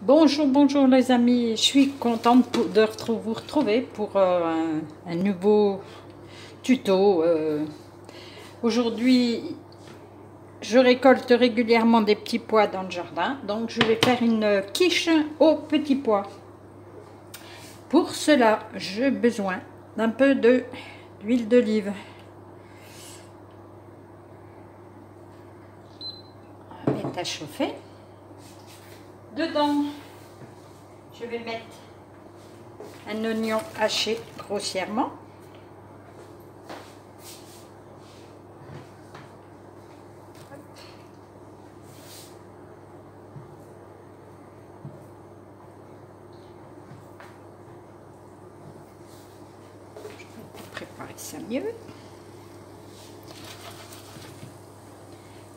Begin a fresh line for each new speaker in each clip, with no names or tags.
Bonjour, bonjour les amis, je suis contente de vous retrouver pour un nouveau tuto. Aujourd'hui, je récolte régulièrement des petits pois dans le jardin, donc je vais faire une quiche aux petits pois. Pour cela, j'ai besoin d'un peu d'huile d'olive. On va mettre à chauffer. Dedans, je vais mettre un oignon haché grossièrement. Je vais préparer ça mieux.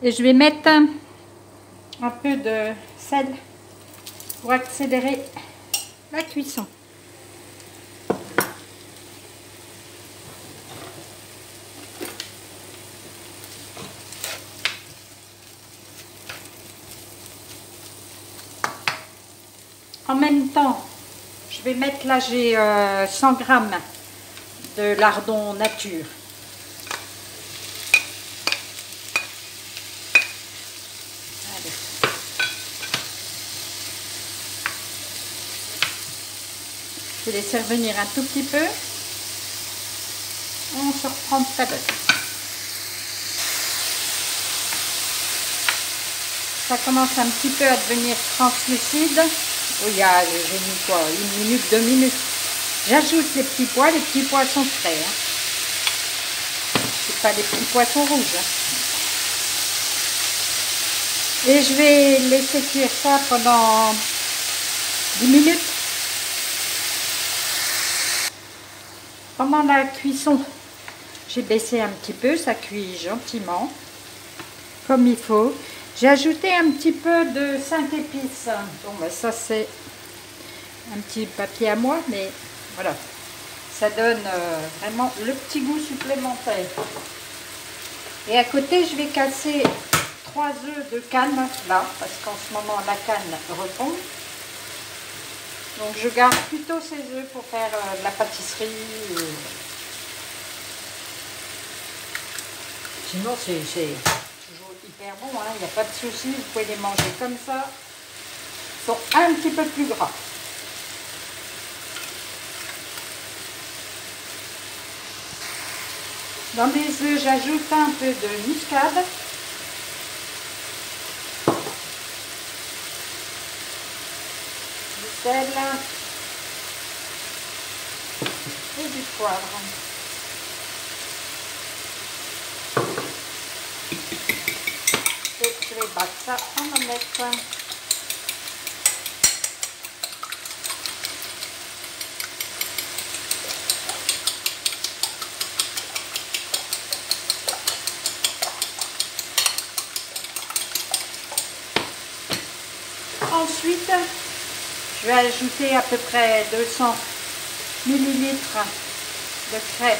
Et je vais mettre un peu de sel pour accélérer la cuisson. En même temps, je vais mettre là, j'ai 100 g de lardon nature. Allez. Je vais laisser revenir un tout petit peu. On se reprend tout à l'heure. Ça commence un petit peu à devenir translucide. Oh, j'ai mis quoi, 1 minute, 2 minutes. J'ajoute les petits pois sont frais. Hein. C'est pas des petits poissons rouges. Hein. Et je vais laisser cuire ça pendant 10 minutes. Pendant la cuisson, j'ai baissé un petit peu, ça cuit gentiment, comme il faut. J'ai ajouté un petit peu de 5 épices. Bon, ben ça c'est un petit papier à moi, mais voilà. Ça donne vraiment le petit goût supplémentaire. Et à côté, je vais casser 3 œufs de canne, là, parce qu'en ce moment, la canne retombe. Donc je garde plutôt ces œufs pour faire de la pâtisserie. Sinon, c'est toujours hyper bon, hein. Il n'y a pas de souci, vous pouvez les manger comme ça. Ils sont un petit peu plus gras. Dans mes œufs, j'ajoute un peu de muscade. Du sel et du poivre. Et je vais battre ça en omelette. Ensuite, je vais ajouter à peu près 200 ml de crème.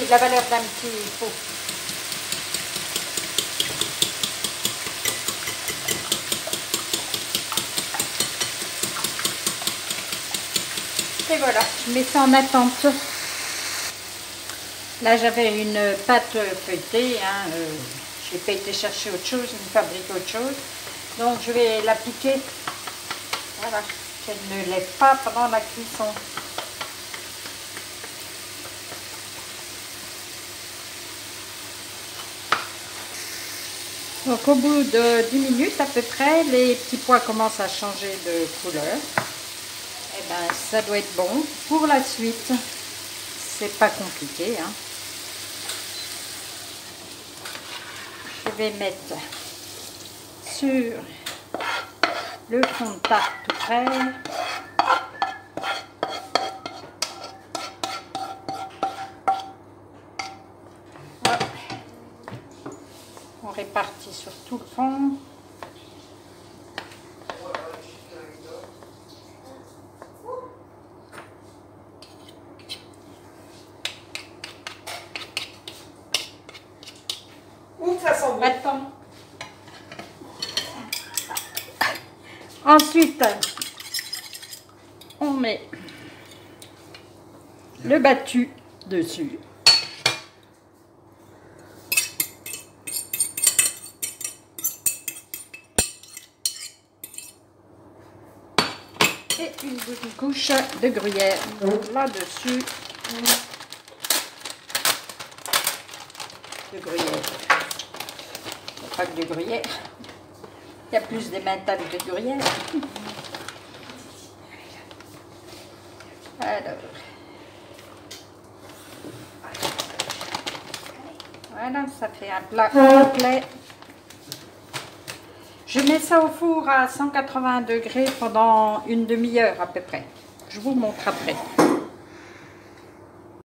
La valeur d'un petit pot. Et voilà, je mets ça en attente. Là, j'avais une pâte feuilletée. Hein, je n'ai pas été chercher autre chose, une fabrique autre chose. Donc, je vais l'appliquer. Voilà, qu'elle ne lève pas pendant la cuisson. Donc, au bout de 10 minutes à peu près, les petits pois commencent à changer de couleur. Et ben, ça doit être bon. Pour la suite, c'est pas compliqué. Hein. Je vais mettre sur le fond de tarte tout près. Hop. On répartit sur tout le fond.
Ça sent bon.
Attends. Ensuite, on met le battu dessus. Et une couche de gruyère là-dessus. De gruyère. Pas que de gruyère. Il y a plus d'emmental que de gruyère. Alors. Voilà, ça fait un plat complet. Je mets ça au four à 180 degrés pendant une demi-heure à peu près. Je vous montre après.